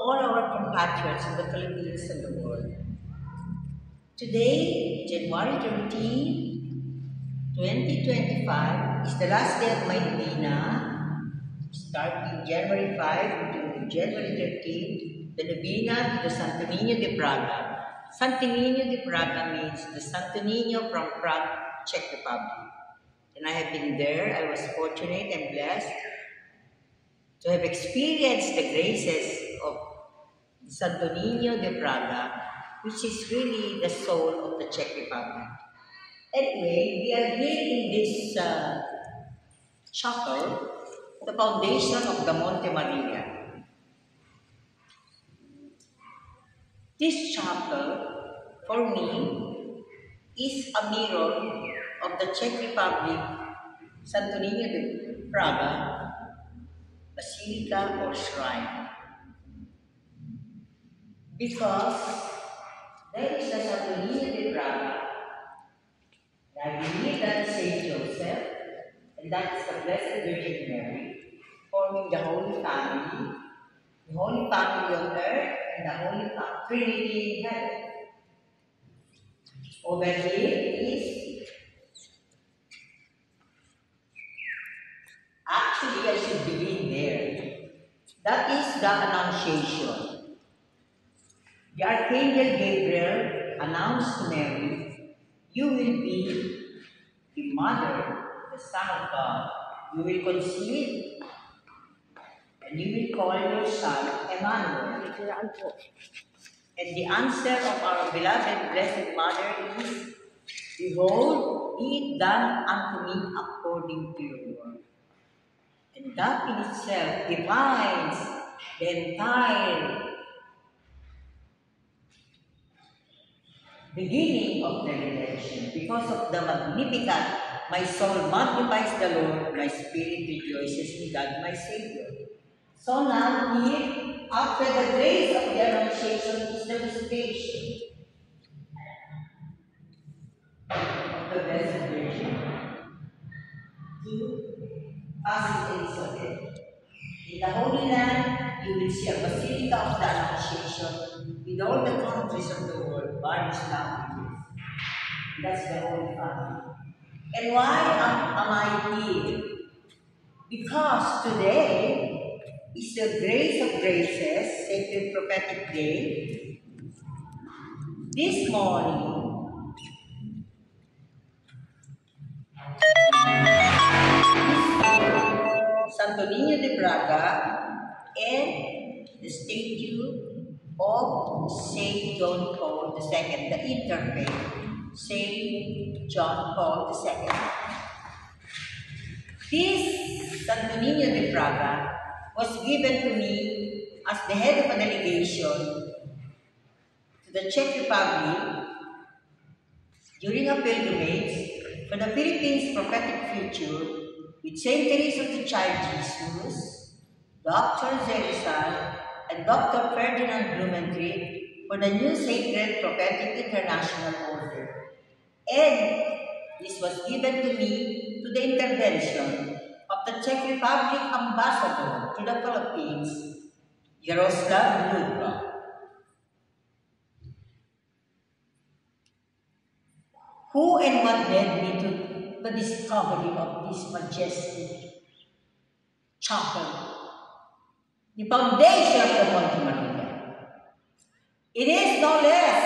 all our compatriots in the Philippines and the world. Today, January 13, 2025, is the last day of my novena, starting January 5 to January 13, the novena to the Santo Niño de Praga. Santo Niño de Praga means the Santo Niño from Prague, Czech Republic. And I have been there. I was fortunate and blessed to have experienced the graces of Santo Niño de Praga, which is really the soul of the Czech Republic. Anyway, we are here in this chapel, the foundation of the Monte Maria. This chapel, for me, is a mirror of the Czech Republic, Santo Niño de Praga, Basilica or Shrine. Because there is the Santo Niño de Praga, and I believe that is Saint Joseph, and that is the Blessed Virgin Mary, forming the Holy Family on earth, and the Holy Trinity in heaven. Over here is, actually I should begin there. That is the Annunciation. The Archangel Gabriel announced to Mary, "You will be the mother, the Son of God. You will conceive, and you will call your son Emmanuel." And the answer of our beloved Blessed Mother is, "Behold, be it done unto me according to your word." And that in itself defines the entire beginning of the redemption. Because of the Magnificat, my soul magnifies the Lord, my spirit rejoices in God, my Savior. So now here, after the grace of the Annunciation, is the visitation of the Blessed Virgin to Elizabeth. In the Holy Land, you will see a Basilica of the Annunciation with all the countries of the world, various languages. That's the Holy Family. And why am I here? Because today is the Grace of Graces, Sacred Prophetic Day. This morning, Santo Niño de Praga and the statue of Saint John Paul II, the interfaith, Saint John Paul II. This Santo Niño de Praga was given to me as the head of a delegation to the Czech Republic during a pilgrimage for the Philippines' prophetic future with Saint Teresa of the Child Jesus, Dr. Zelisal, and Dr. Ferdinand Blumentritt for the new Sacred Prophetic International Order. And this was given to me to the intervention of the Czech Republic Ambassador to the Philippines, Jaroslav Ludva, who and what led me to the discovery of this majestic chapel, the foundation of the Monte Maria. It is no less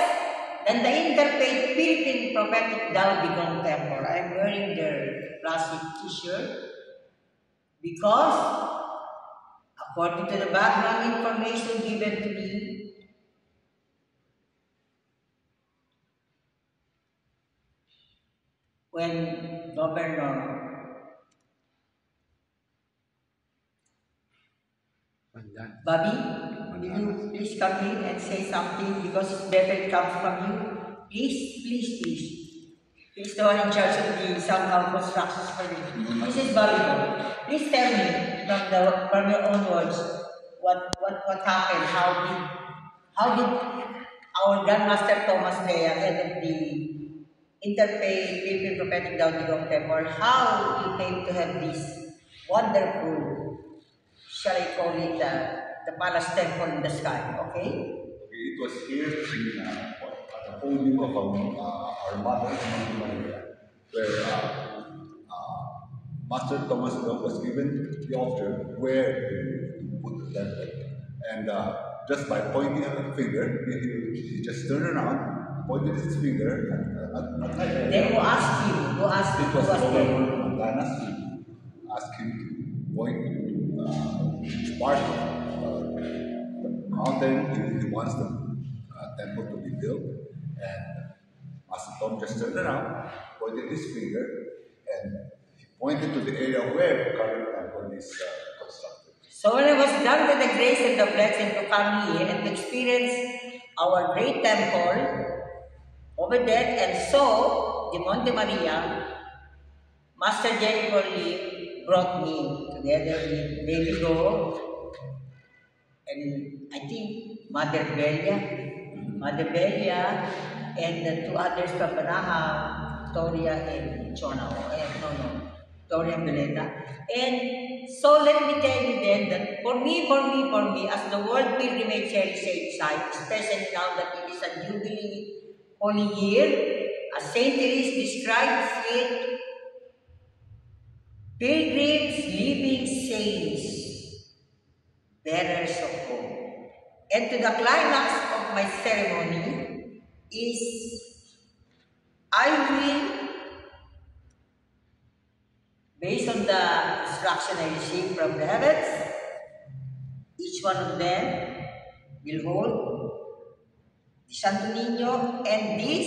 than the interfaith Philippine Prophetic Davidic Temple. I am wearing their plastic t-shirt because, according to the background information given to me, when Governor Bobby, will you please come in and say something because it's better it comes from you? Please. He's the one in charge of the somehow constructions for the. This is Bobby. Please tell me from your own words what happened. How did our Grandmaster Thomas Lea, head of the Interfaith Philippine Prophetic Davidic Temple, how you came to have this wonderful, shall I call it, the palace temple in the sky. Okay? It was here at the podium of our mother, Mother Maria, where Master Thomas was given the altar where to put the temple. And just by pointing a finger, he just turned around, pointed his finger at Then who asked him? Who asked him? It was Governor Mantanas who asked him to point to part of the mountain he wants the temple to be built. And Master Tom just turned around, pointed his finger, and he pointed to the area where the current temple is constructed. So when I was done with the grace and the blessing to come here and to experience our great temple over there and saw the Monte Maria, Master Jennifer Lee brought me together with Baby Go and I think Mother Belia and the two others from Banahaw, Victoria and Chonao. Victoria and Beleta. And so let me tell you then that for me, as the World Pilgrimage Heritage Site, especially now that it is a Jubilee Holy Year, as Saint Therese describes it, pilgrims, living saints, bearers of hope. And to the climax of my ceremony is, I will, based on the instruction I received from the heavens, each one of them will hold the Santo Niño and this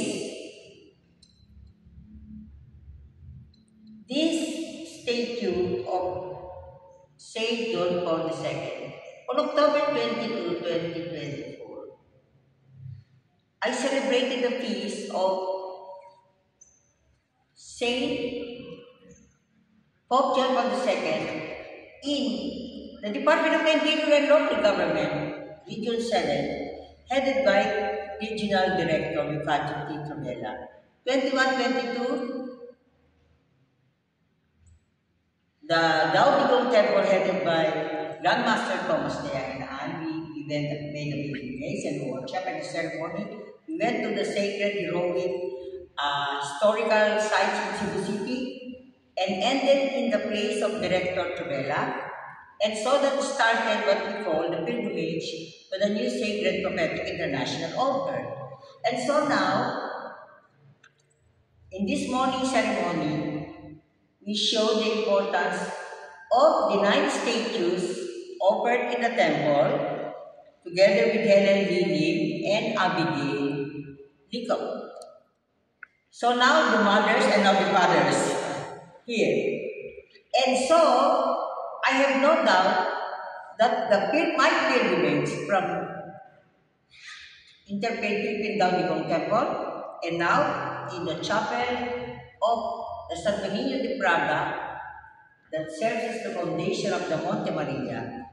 statue of Saint John Paul II. On October 22, 2024, I celebrated the feast of Saint Pope John Paul II in the Department of Interior and Local Government, Region 7, headed by Regional Director Ricardo T. Trabella. 21-22, the Daodigong Temple headed by Grandmaster Thomas Dea and I, we made a pilgrimage and workshop and ceremony. We went to the sacred, heroic, historical sites in Cebu City and ended in the place of Director Trabella. And so that started what we call the pilgrimage to the new Sacred Prophetic International Altar. And so now, in this morning ceremony, we show the importance of the 9 statues offered in the temple, together with Helen Lily and Abigail Licop. So now the mothers and now the fathers here. And so, I have no doubt that my pilgrimage from Interfaith Philippine Daodigong Temple and now in the chapel of the Santo Niño de Praga that serves as the foundation of the Monte Maria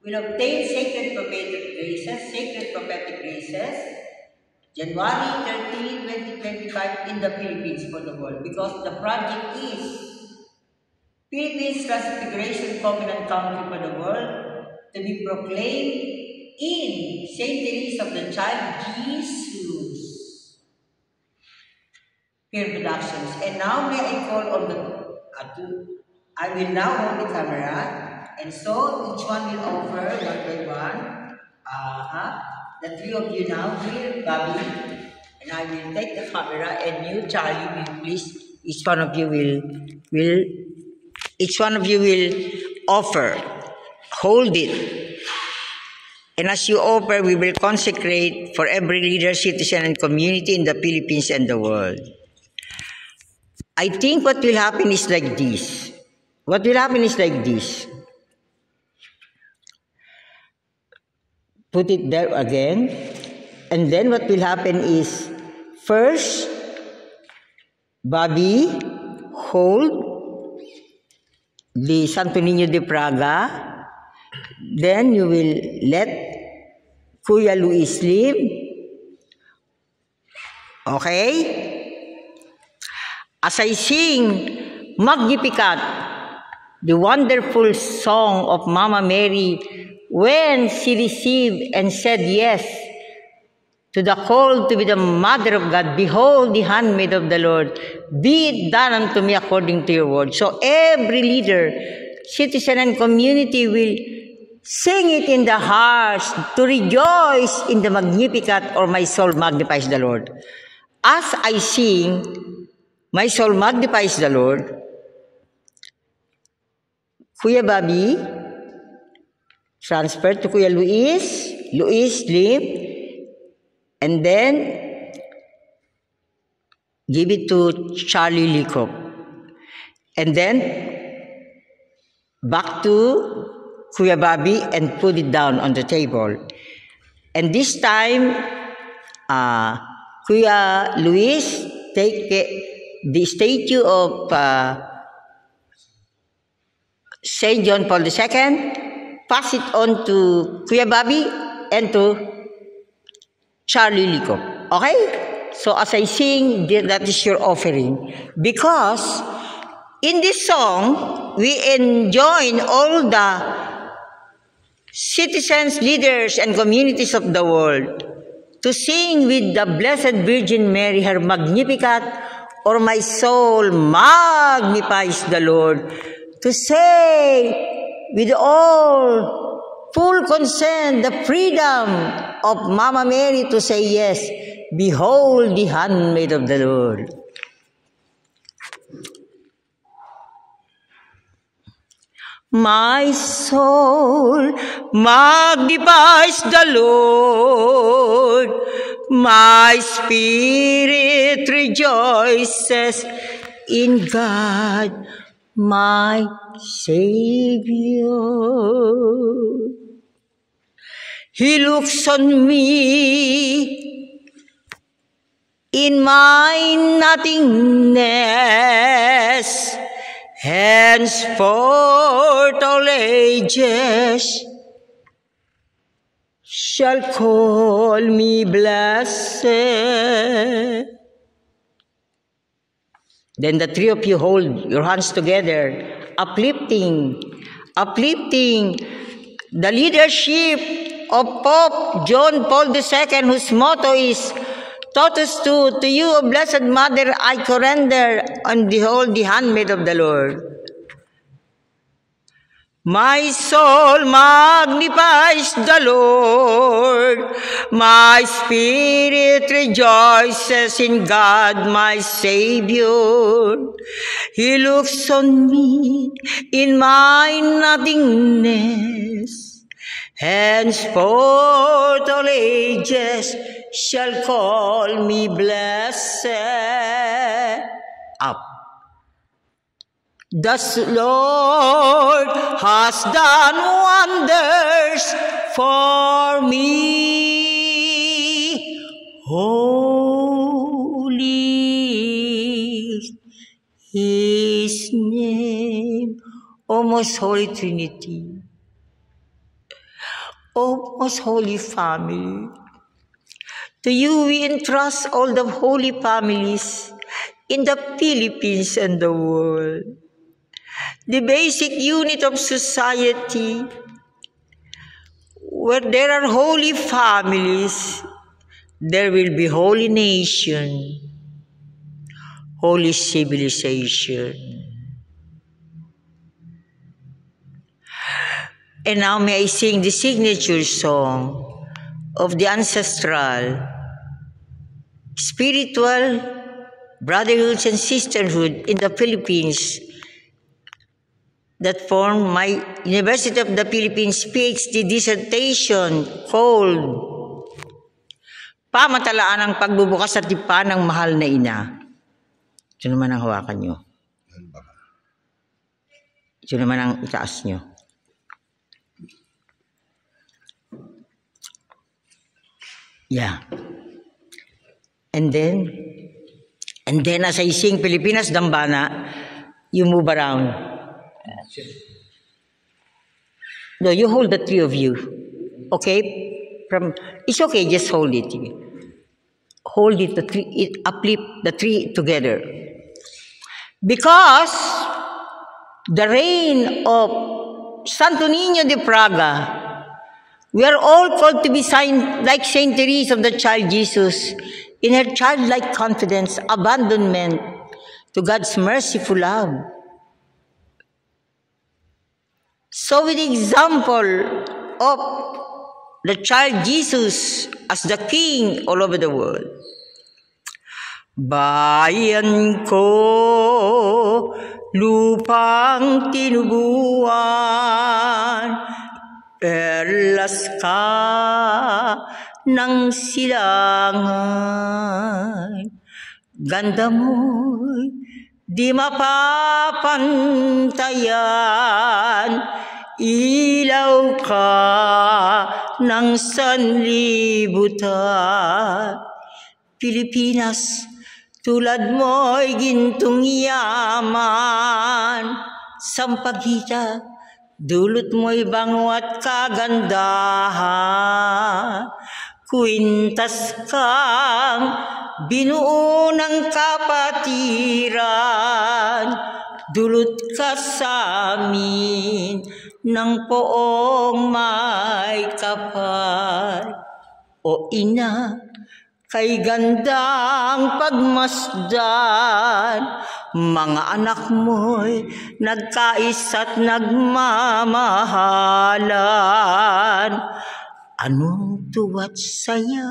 will obtain sacred prophetic graces, January 13, 2025 in the Philippines for the world, because the project is Philippines Transfiguration Covenant Country for the world to be proclaimed in Saint Therese of the Child Jesus Film Productions. And now may I call on I will now hold the camera, and so each one will offer one by one. The 3 of you now here, Bobby, and I will take the camera, and you, Charlie, will please, each one of you will offer, hold it. And as you offer, we will consecrate for every leader, citizen, and community in the Philippines and the world. I think what will happen is like this. Put it there again. And then what will happen is, first, Bobby, hold the Santo Niño de Praga. Then you will let Kuya Luis leave. Okay? As I sing Magnificat, the wonderful song of Mama Mary when she received and said yes to the call to be the mother of God, behold the handmaid of the Lord, be it done unto me according to your word. So every leader, citizen, and community will sing it in the hearts to rejoice in the Magnificat, or my soul magnifies the Lord. As I sing, my soul magnifies the Lord, Kuya Bobby, transfer to Kuya Luis, Lim, and then give it to Charlie Licop. And then back to Kuya Bobby and put it down on the table. And this time, Kuya Luis, take the statue of Saint John Paul II, pass it on to Kuya Bobby and to Charlie Licop. Okay? So as I sing, that is your offering. Because in this song, we enjoin all the citizens, leaders, and communities of the world to sing with the Blessed Virgin Mary her Magnificat, or my soul magnifies the Lord. To say with all full consent, the freedom of Mama Mary to say yes, behold the handmaid of the Lord. My soul magnifies the Lord, my spirit rejoices in God, my Savior. He looks on me in my nothingness, henceforth all ages shall call me blessed. Then the three of you hold your hands together, uplifting the leadership of Pope John Paul II, whose motto is, Totus tu, to you, O Blessed Mother, I surrender, and behold the handmaid of the Lord. My soul magnifies the Lord, my spirit rejoices in God, my Savior. He looks on me in my nothingness, henceforth all ages shall call me blessed. Up. Thus, Lord has done wonders for me. Holy is His name. O most Holy Trinity, O most Holy Family, to you we entrust all the holy families in the Philippines and the world. The basic unit of society, where there are holy families, there will be holy nation, holy civilization. And now may I sing the signature song of the ancestral, spiritual brotherhoods and sisterhood in the Philippines that form my University of the Philippines PhD dissertation called Pamatalaan ang Pagbubukas at Tipan ng Mahal na Ina. Ito naman ang hawakan nyo. Ito naman ang itaas nyo. Yeah. And then as I sing Pilipinas Dambana, you move around. No, you hold the three of you. Okay? It's okay, just hold it. Hold it, uplift the three together. Because the reign of Santo Niño de Praga We are all called to be like Saint Therese of the Child Jesus, in her childlike confidence, abandonment to God's merciful love. So with the example of the child Jesus as the King all over the world, bayan ko, lupang tinubuan, perlas ka ng silangan, ganda mo'y di mapapantayan, ilaw ka ng sanlibutan. Pilipinas, tulad mo'y gintong yaman, sampaghita, dulot mo'y bango at kagandahan. Kwintas kang binuo ng kapatiran, dulot ka sa amin ng poong may kapal. O ina, kay gandang pagmasdan, mga anak mo'y nagkaisa't nagmamahalan. Anong tuwa't saya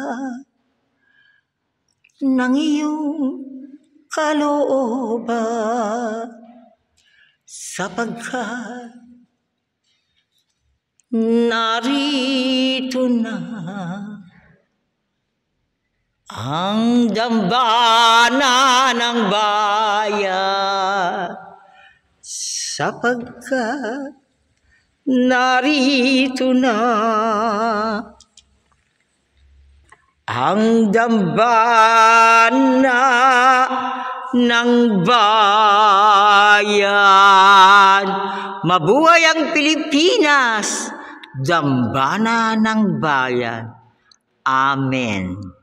ng iyong kalooban, sapagkat narito na ang dambana ng bayan, sapagkat narito na ang dambana ng bayan. Mabuhay ang Pilipinas, dambana ng bayan. Amen.